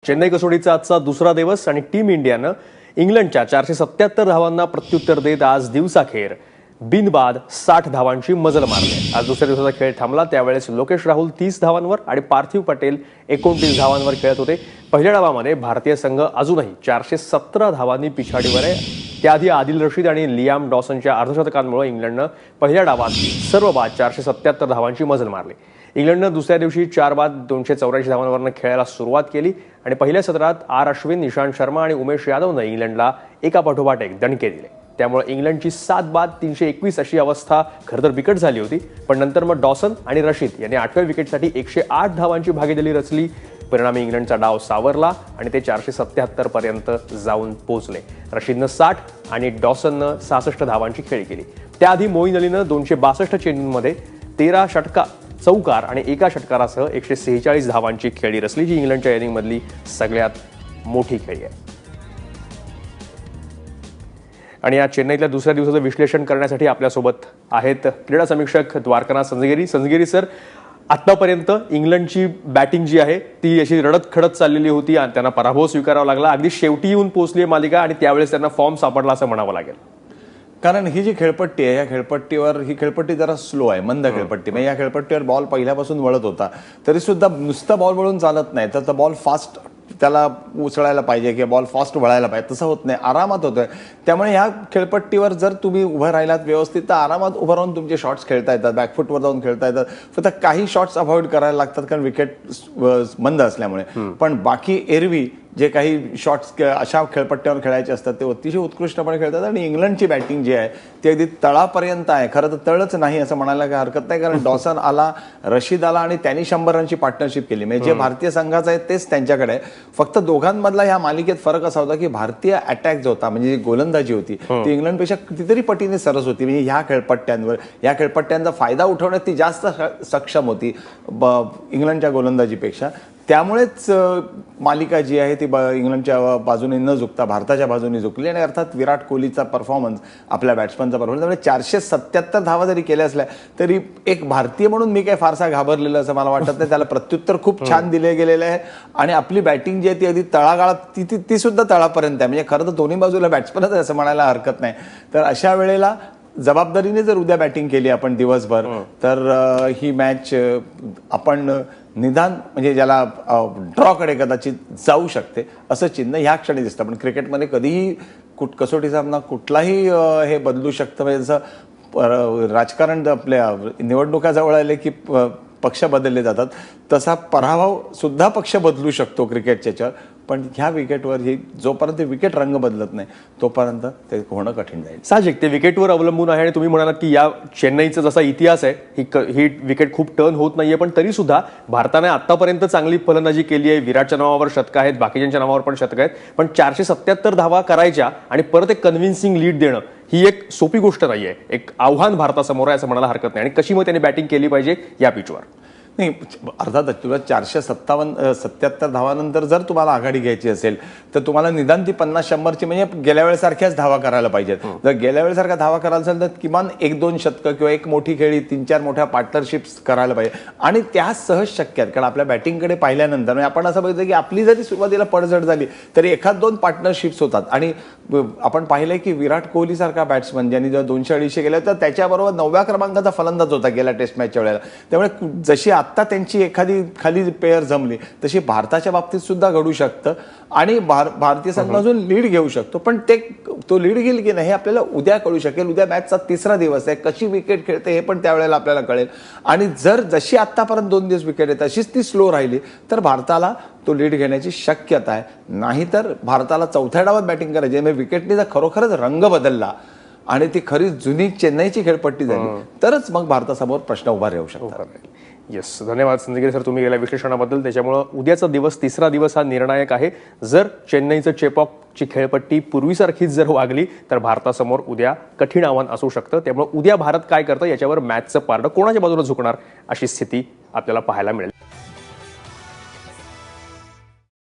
चेन्नई कसोटीचा आजचा दुसरा दिवस आणि टीम इंडियानं इंग्लंडच्या 477 धावांना प्रत्युत्तर देत आज दिवसाखेर बिनबाद 60 धावांची मजल मारली। आज दुसऱ्या दिवसाचा खेळ थांबला त्यावेळेस लोकेश राहुल 30 धावांवर आणि पार्थिव पटेल 29 धावांवर खेळत होते। पहिल्या डावामध्ये भारतीय संघ अजूनही 417 धावांनी पिछाडीवर आहे। त्याआधी आदिल रशीद आणि लियाम डॉसनच्या अर्धशतकांमुळे इंग्लंडनं पहिल्या डावात सर्व बाद 477 धावांची मजल मारली। इंग्लंडनं दुसऱ्या दिवशी 4 बाद 284 धावांवरनं खेळायला सुरुवात केली आणि पहिल्या सत्रात अश्विन, निशांत शर्मा आणि उमेश यादवनं इंग्लंडला एकापाठोपाठ एक दणके दिले। त्यामुळे इंग्लंडची 7 बाद 321 अशी अवस्था खरं तर बिकट झाली होती, पण नंतर मग डॉसन आणि रशीद यांनी 8व्या विकेटसाठी 108 धावांची भागीदारी रचली। परिणामी इंग्लंडचा डाव सावरला आणि ते 477 पर्यंत जाऊन पोहोचले। रशीदनं 60 आणि डॉसननं 66 धावांची खेळी केली। त्याआधी मोईन अलीनं 262 चेंडूंमध्ये 13 षटका, चौकार आणि एका षटकारासह 146 धावांची खेळी रचली, जी इंग्लंडच्या इनिंगमधली सगळ्यात मोठी खेळी आहे। आणि या चेन्नईतल्या दुसऱ्या दिवसाचं विश्लेषण करण्यासाठी आपल्यासोबत आहेत क्रीडा समीक्षक द्वारकानाथ संजगिरी। संजगिरी सर, आतापर्यंत इंग्लंडची बॅटिंग जी आहे ती अशी रडत खडत चाललेली होती आणि त्यांना पराभव स्वीकारावा लागला। अगदी शेवटी येऊन पोहोचली आहे मालिका आणि त्यावेळेस त्यांना फॉर्म सापडला असं म्हणावं लागेल। कारण ही जी खेळपट्टी आहे, या खेळपट्टीवर ही खेळपट्टी जरा स्लो आहे, मंद खेळपट्टी। म्हणजे या खेळपट्टीवर बॉल पहिल्यापासून वळत होता तरी सुद्धा नुसता बॉल वळून चालत नाही, तर बॉल फास्ट त्याला उचलायला पाहिजे किंवा बॉल फास्ट वळायला पाहिजे, तसं होत नाही, आरामात होतोय। त्यामुळे ह्या खेळपट्टीवर जर तुम्ही उभं राहिलात व्यवस्थित तर आरामात उभं राहून तुमचे शॉट्स खेळता येतात, बॅकफुटवर जाऊन खेळता येतात। फक्त काही शॉट्स अवॉइड करायला लागतात कारण विकेट मंद असल्यामुळे, पण बाकी एरवी जे काही शॉट्स अशा खेळपट्ट्यावर खेळायचे असतात ते अतिशय उत्कृष्टपणे खेळतात। आणि इंग्लंडची बॅटिंग जी आहे ती अगदी तळापर्यंत आहे। खरं तर तळच नाही असं म्हणायला काही हरकत नाही, कारण डॉसन आला, रशीद आला आणि त्यांनी 100 रनची पार्टनरशिप केली। म्हणजे जे भारतीय संघाचं आहे तेच त्यांच्याकडे आहे। फक्त दोघांमधला ह्या मालिकेत फरक असा होता की भारतीय अटॅक जो होता, म्हणजे जी गोलंदाजी होती ती इंग्लंडपेक्षा कितीतरी पटीने सरस होती। म्हणजे ह्या खेळपट्ट्यांवर, या खेळपट्ट्यांचा फायदा उठवण्यात ती जास्त सक्षम होती इंग्लंडच्या गोलंदाजीपेक्षा। त्यामुळेच मालिका जी आहे ती इंग्लंडच्या बाजूने न झुकता भारताच्या बाजूने झुकली आणि अर्थात विराट कोहलीचा परफॉर्मन्स, आपल्या बॅट्समनचा परफॉर्मन्स, त्यामुळे 477 धावा जरी केल्या असल्या तरी एक भारतीय म्हणून मी काही फारसा घाबरलेलं असं मला वाटत नाही। त्याला प्रत्युत्तर खूप छान दिले गेलेलं आहे आणि आपली बॅटिंग जी आहे ती अगदी तळागाळात ती सुद्धा तळापर्यंत आहे। म्हणजे खरं तर दोन्ही बाजूला बॅट्समनच आहे असं म्हणायला हरकत नाही। तर अशा वेळेला जबाबदारीने जर उद्या बॅटिंग केली आपण दिवसभर तर ही मॅच आपण निदान म्हणजे ज्याला ड्रॉकडे कदाचित जाऊ शकते असं चिन्ह ह्या क्षणी दिसतं। पण क्रिकेटमध्ये कधीही कसोटी सामना कुठलाही हे बदलू शकतं। म्हणजे जसं राजकारण आपल्या निवडणुका जवळ आले की पक्ष बदलले जातात, तसा पराभव सुद्धा पक्ष बदलू शकतो क्रिकेटच्या याच्यावर। पण ह्या विकेटवर ही जोपर्यंत विकेट रंग बदलत नाही तोपर्यंत ते होणं कठीण जाईल। साहजिक ते विकेटवर अवलंबून आहे आणि तुम्ही म्हणालात की या चेन्नईचा जसा इतिहास आहे ही विकेट खूप टर्न होत नाहीये, पण तरी सुद्धा भारताने आतापर्यंत चांगली फलंदाजी केली आहे। विराटच्या नावावर शतकं आहेत, बाकीच्यांच्या नावावर पण शतकं आहेत, पण 477 धावा करायच्या आणि परत एक कन्व्हिन्सिंग लीड देणं ही एक सोपी गोष्ट नाहीये। एक आव्हान भारतासमोर आहे असं म्हणायला हरकत नाही। आणि कशी मग त्यांनी बॅटिंग केली पाहिजे या पिचवर? नाही, अर्थातच तुला 477 धावानंतर जर तुम्हाला आघाडी घ्यायची असेल तर तुम्हाला निदान ती 50-100ची म्हणजे गेल्या वेळेसारख्याच धावा करायला पाहिजेत। जर गेल्या वेळेसारख्या धावा करायला असेल तर किमान 1-2 शतकं किंवा एक मोठी खेळी, 3-4 मोठ्या पार्टनरशिप्स करायला पाहिजे आणि त्या सहज शक्य आहेत। कारण आपल्या बॅटिंगकडे पाहिल्यानंतर म्हणजे आपण असं बघितलं की आपली जरी सुरुवातीला पडझड झाली तरी 1-2 पार्टनरशिप्स होतात। आणि आपण पाहिलंय की विराट कोहली सारखा बॅट्समन ज्यांनी जेव्हा 200-250 केले तर त्याच्याबरोबर 9व्या क्रमांकाचा फलंदाज होता गेल्या टेस्ट मॅचच्या वेळेला। त्यामुळे जशी आता त्यांची एखादी खाली पेअर जमली तशी भारताच्या बाबतीत सुद्धा घडू शकतं आणि भारतीय संघ अजून लीड घेऊ शकतो। पण तो लीड घेईल की नाही हे आपल्याला उद्या कळू शकेल। उद्या मॅचचा तिसरा दिवस आहे, कशी विकेट खेळते हे पण त्यावेळेला आपल्याला कळेल। आणि जर जशी आतापर्यंत 2 दिवस विकेट आहे तशीच ती स्लो राहिली तर भारताला तो लीड घेण्याची शक्यता आहे। नाहीतर भारताला चौथ्या डावात बॅटिंग करायची, म्हणजे विकेटने जर खरोखरच रंग बदलला आणि ती खरी जुनी चेन्नईची खेळपट्टी झाली तरच मग भारतासमोर प्रश्न उभा राहू शकतात। येस, धन्यवाद संजगिरी सर तुम्ही गेल्या विश्लेषणाबद्दल। त्याच्यामुळे उद्याचा दिवस, तिसरा दिवस हा निर्णायक आहे। जर चेन्नईचं चेपॉकची खेळपट्टी पूर्वीसारखीच जर वागली तर भारतासमोर उद्या कठीण आव्हान असू शकतं। त्यामुळे उद्या भारत काय करतं याच्यावर मॅचचं पारडं कोणाच्या बाजूने झुकणार अशी स्थिती आपल्याला पाहायला मिळेल।